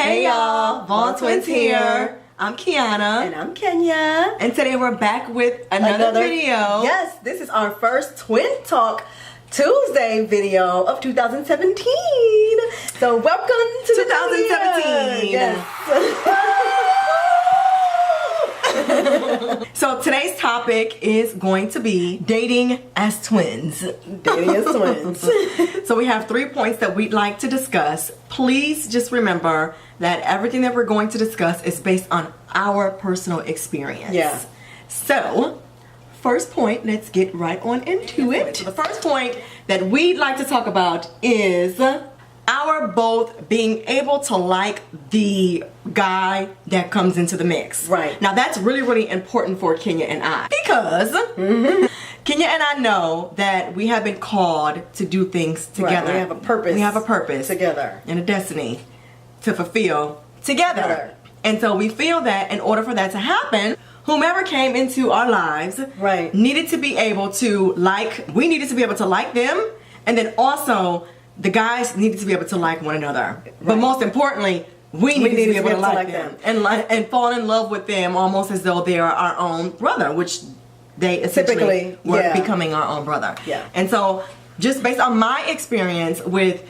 Hey y'all, Vaughn Twins here. I'm Kiana. And I'm Kenya. And today we're back with another video. Yes, this is our first Twin Talk Tuesday video of 2017. So welcome to 2017. Yes. So today's topic is going to be dating as twins. Dating as twins. So we have 3 points that we'd like to discuss. Please just remember that everything that we're going to discuss is based on our personal experience. Yeah. So, first point, let's get right on into it. So the first point that we'd like to talk about is our both being able to like the guy that comes into the mix. Right. Now that's really, really important for Kenya and I. Because Kenya and I know that we have been called to do things together. Right. We have a purpose. We have a purpose. Together. And a destiny to fulfill together. And so we feel that in order for that to happen, whomever came into our lives needed to be able to we needed to be able to like them, and then also the guys needed to be able to like one another. But most importantly, we needed to be able to like them. And fall in love with them almost as though they are our own brother, which they essentially were becoming our own brother. Yeah. And so just based on my experience with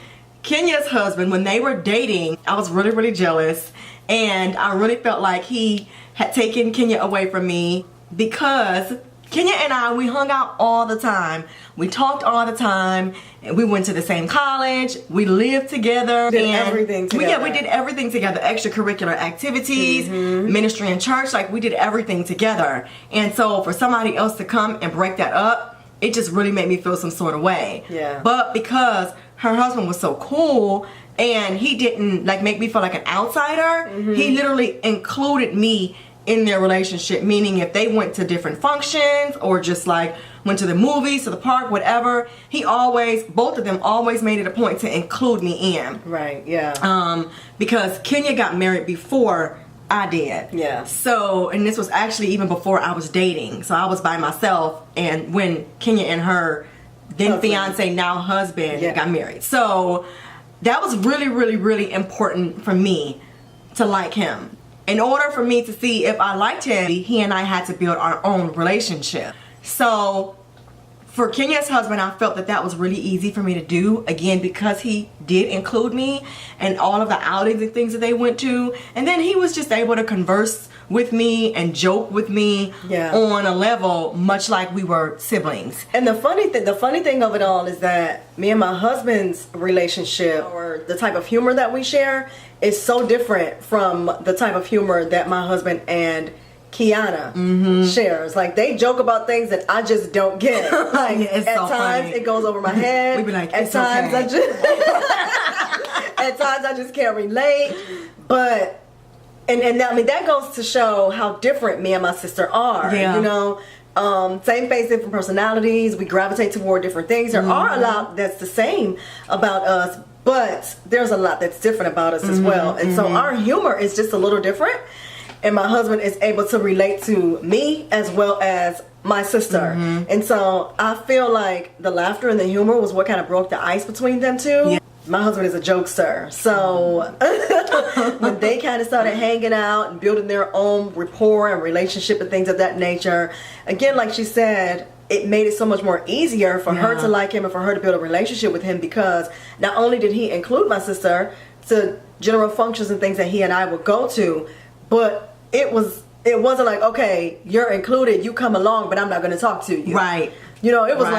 Kenya's husband, when they were dating, I was really, really jealous. And I really felt like he had taken Kenya away from me because Kenya and I, we hung out all the time. We talked all the time. And we went to the same college. We lived together. Did everything together. We did everything together. Extracurricular activities, ministry in church. Like, we did everything together. And so for somebody else to come and break that up, it just really made me feel some sort of way. Yeah. But because her husband was so cool and he didn't make me feel like an outsider, he literally included me in their relationship, meaning if they went to different functions or just went to the movies, to the park, whatever, both of them always made it a point to include me in. Right, yeah. Because Kenya got married before I did. Yeah. So, and this was actually even before I was dating. So I was by myself, and when Kenya and her then fiance, now husband, got married. So that was really, really, really important for me to like him. In order for me to see if I liked him, he and I had to build our own relationship. So for Kenya's husband, I felt that that was really easy for me to do, again, because he did include me and all of the outings and things that they went to. And then he was just able to converse with me and joke with me on a level much like we were siblings. And the funny thing of it all is that me and my husband's relationship, or the type of humor that we share, is so different from the type of humor that my husband and Kiana shares. Like, they joke about things that I just don't get. Like, it's at so times funny. It goes over my head. We be like, at it's times okay. at times I just can't relate. But and I mean, that goes to show how different me and my sister are. Yeah. You know, same face, different personalities. We gravitate toward different things. There are a lot that's the same about us, but there's a lot that's different about us as well. And so our humor is just a little different. And my husband is able to relate to me as well as my sister. And so I feel like the laughter and the humor was what kind of broke the ice between them two. Yeah. My husband is a jokester. So when they kind of started hanging out and building their own rapport and relationship and things of that nature, again, like she said, it made it so much more easier for her to like him and for her to build a relationship with him, because not only did he include my sister to general functions and things that he and I would go to, but it wasn't like, okay, you're included, you come along, but I'm not going to talk to you. Right. You know, it was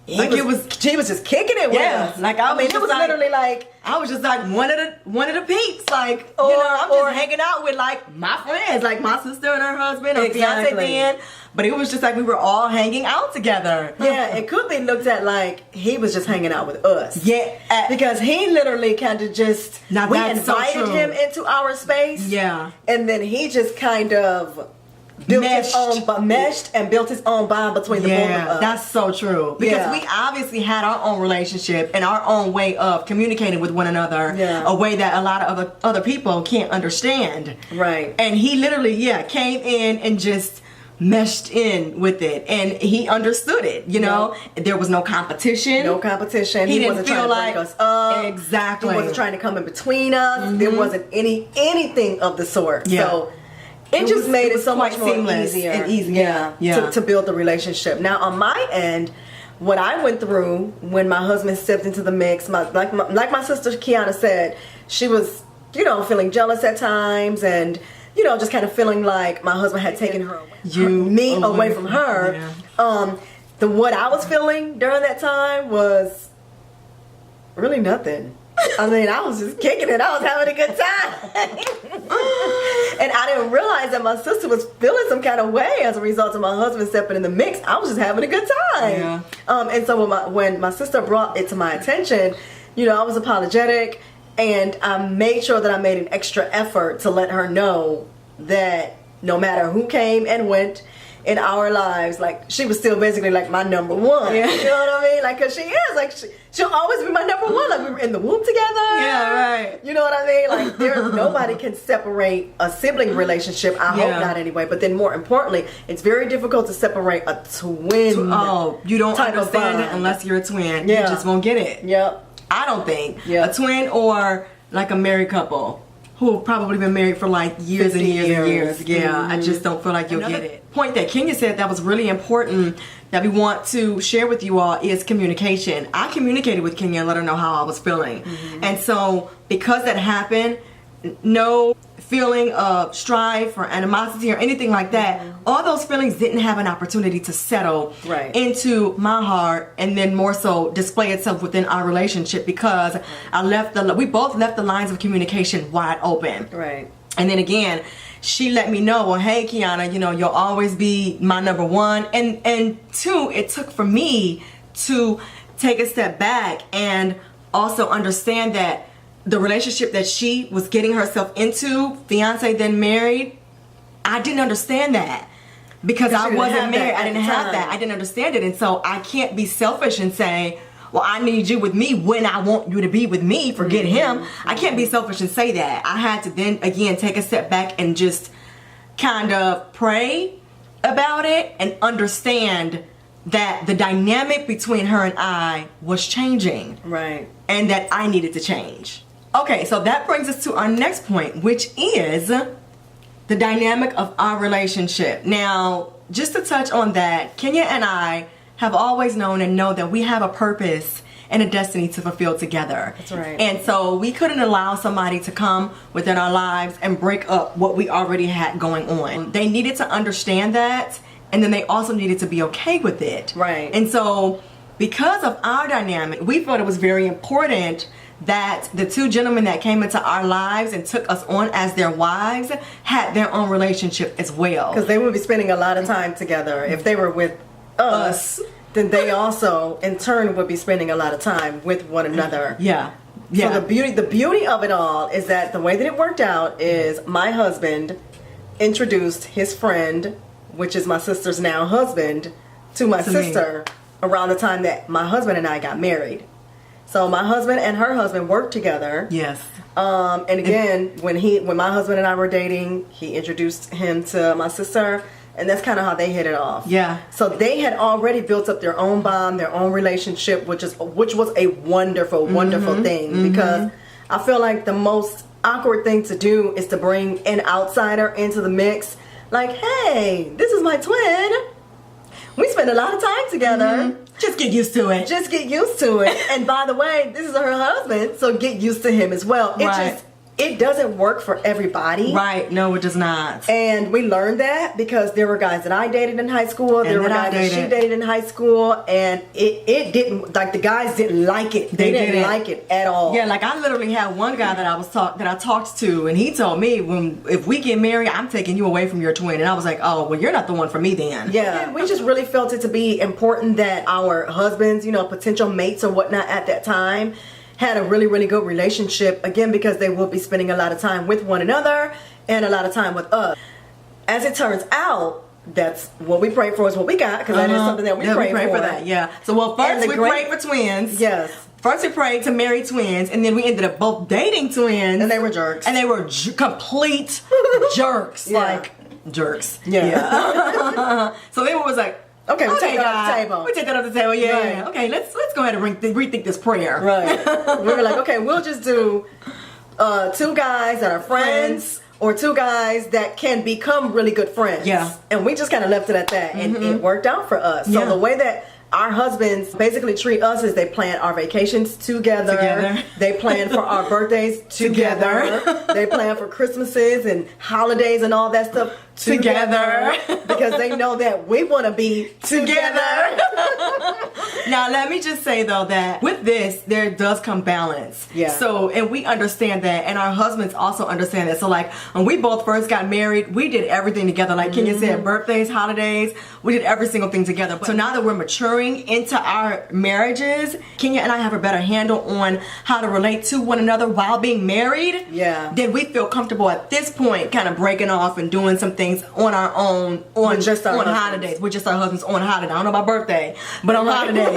she was just kicking it with us. Like, I mean, it was literally like, I was just like one of the peeps, I'm just hanging out with my friends, like my sister and her husband, or fiance then. But it was just like we were all hanging out together. Yeah, it could be looked at like he was just hanging out with us. Yeah, because he literally kind of just we invited him into our space. Yeah, and then he just kind of meshed and built his own bond between the both of us. That's so true. Because we obviously had our own relationship and our own way of communicating with one another, a way that a lot of other people can't understand. Right. And he literally, came in and just meshed in with it, and he understood it. You know, there was no competition. No competition. He didn't wasn't feel trying to break us up. Exactly. He wasn't trying to come in between us. There wasn't anything of the sort. So it just made it so much more easier and easier. To build the relationship. Now on my end, what I went through when my husband stepped into the mix, like my sister Kiana said, she was, feeling jealous at times, and just kind of feeling like my husband had taken me away from her. What I was feeling during that time was really nothing. I mean, I was just kicking it. I was having a good time. And I didn't realize that my sister was feeling some kind of way as a result of my husband stepping in the mix. I was just having a good time. And so when my sister brought it to my attention, I was apologetic, and I made sure that I made an extra effort to let her know that no matter who came and went in our lives, like, she was still basically like my number one. You know what I mean? Like, cause she is like, she'll always be my number one. Like, we were in the womb together. Yeah, right. You know what I mean? Like, nobody can separate a sibling relationship. I hope not, anyway. But then, more importantly, it's very difficult to separate a twin. You don't understand it unless you're a twin. You just won't get it. I don't think a twin or like a married couple who have probably been married for like years and years and years. I just don't feel like you'll get it. Point that Kenya said that was really important that we want to share with you all is communication. I communicated with Kenya and let her know how I was feeling. And so because that happened, no feeling of strife or animosity or anything like that, all those feelings didn't have an opportunity to settle into my heart and then more so display itself within our relationship, because we both left the lines of communication wide open. And then again, she let me know, well, hey, Kiana, you'll always be my number one. And two, it took for me to take a step back and also understand that the relationship that she was getting herself into, fiance then married, I didn't understand that because I wasn't married. I didn't have that. I didn't understand it. And so I can't be selfish and say, well, I need you with me when I want you to be with me. Forget him. I can't be selfish and say that. I had to then again take a step back and just kind of pray about it and understand that the dynamic between her and I was changing. And that I needed to change. Okay, so that brings us to our next point, which is the dynamic of our relationship. Now, just to touch on that, Kenya and I have always known and know that we have a purpose and a destiny to fulfill together. That's right. And so we couldn't allow somebody to come within our lives and break up what we already had going on. They needed to understand that, and then they also needed to be okay with it. And so because of our dynamic, we felt it was very important that the two gentlemen that came into our lives and took us on as their wives had their own relationship as well. Because they would be spending a lot of time together. If they were with us, then they also, in turn, would be spending a lot of time with one another. So the beauty of it all is that the way that it worked out is my husband introduced his friend, which is my sister's now husband, to my sister around the time that my husband and I got married. So my husband and her husband worked together. And again, when my husband and I were dating, he introduced him to my sister, and that's kind of how they hit it off. So they had already built up their own bond, their own relationship, which was a wonderful, wonderful thing. Because I feel like the most awkward thing to do is to bring an outsider into the mix. Like, hey, this is my twin. We spend a lot of time together. Just get used to it. Just get used to it. And by the way, this is her husband, so get used to him as well. It doesn't work for everybody. No, it does not. And we learned that because there were guys that I dated in high school. There were guys that she dated in high school. And it didn't, like, the guys didn't like it. They didn't like it at all. Like, I literally had one guy that I talked to, and he told me, if we get married, I'm taking you away from your twin. And I was like, oh, well, you're not the one for me then. We just really felt it to be important that our husbands, potential mates or whatnot at that time, had a really, really good relationship, again, because they will be spending a lot of time with one another and a lot of time with us. As it turns out, that's what we prayed for is what we got, because that is something that we prayed for. So, first we prayed for twins. First we prayed to marry twins, and then we ended up both dating twins. And they were jerks. And they were complete jerks. Like, jerks. Yeah. So then it was like, okay, we take that off the God, table. we take that off the table. Yeah. Right. Okay, let's go ahead and rethink this prayer. Right. We were like, okay, we'll just do 2 guys that are friends. Or 2 guys that can become really good friends. Yeah. And we just kind of left it at that. And it worked out for us. So the way that our husbands basically treat us is they plan our vacations together. They plan for our birthdays together. They plan for Christmases and holidays and all that stuff together. Because they know that we want to be together. Now, let me just say, though, that with this, there does come balance. Yeah. So, and we understand that, and our husbands also understand that. So, like, when we both first got married, we did everything together. Like Kenya said, birthdays, holidays, we did every single thing together. So now that we're maturing into our marriages, Kenya and I have a better handle on how to relate to one another while being married. Yeah. Then we feel comfortable at this point kind of breaking off and doing some things on our own on just our husbands. holidays. We're just our husbands on holiday. I don't know about birthday, but on holidays.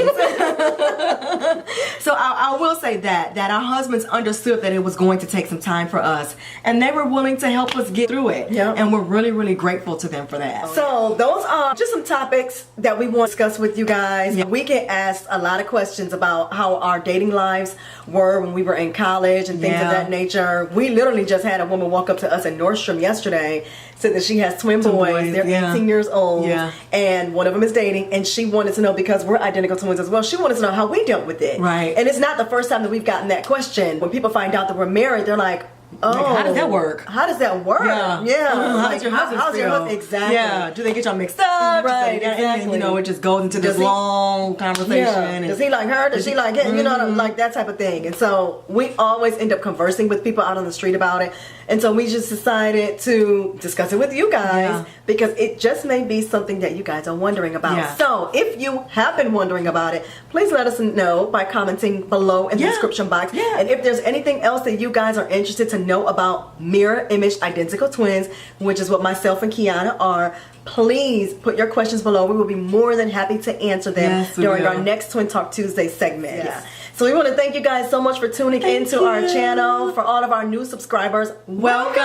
So I will say that our husbands understood that it was going to take some time for us, and they were willing to help us get through it. Yeah. And we're really, really grateful to them for that. So those are just some topics that we want to discuss with you guys. Yeah. We get asked a lot of questions about how our dating lives were when we were in college and things of that nature. We literally just had a woman walk up to us in Nordstrom yesterday, said that she has twin boys. They're 18 years old, and one of them is dating, and she wanted to know, because we're identical twins as well, she wanted to know how we dealt with it. Right. And it's not the first time that we've gotten that question. When people find out that we're married, they're like, oh, like, how does that work? How does that work? Yeah. Like, How's your husband how's your feel? husband? Exactly. Yeah. Do they get y'all mixed up? Right, And then, exactly. you know, it just goes into this long conversation. Yeah. And Does he like her? Does she like him? You know, like that type of thing. And so we always end up conversing with people out on the street about it. And so we just decided to discuss it with you guys because it just may be something that you guys are wondering about. Yeah. So if you have been wondering about it, please let us know by commenting below in the description box. Yeah. And if there's anything else that you guys are interested to know about mirror image identical twins, which is what myself and Kiana are, please put your questions below. We will be more than happy to answer them during our next Twin Talk Tuesday segment. Yes. So we want to thank you guys so much for tuning into our channel. For all of our new subscribers, welcome.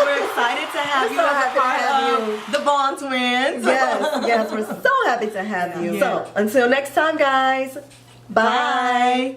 We're excited to have you as a part of the Vaughn Twins. Yes, we're so happy to have you. Yeah. So until next time, guys, bye. Bye.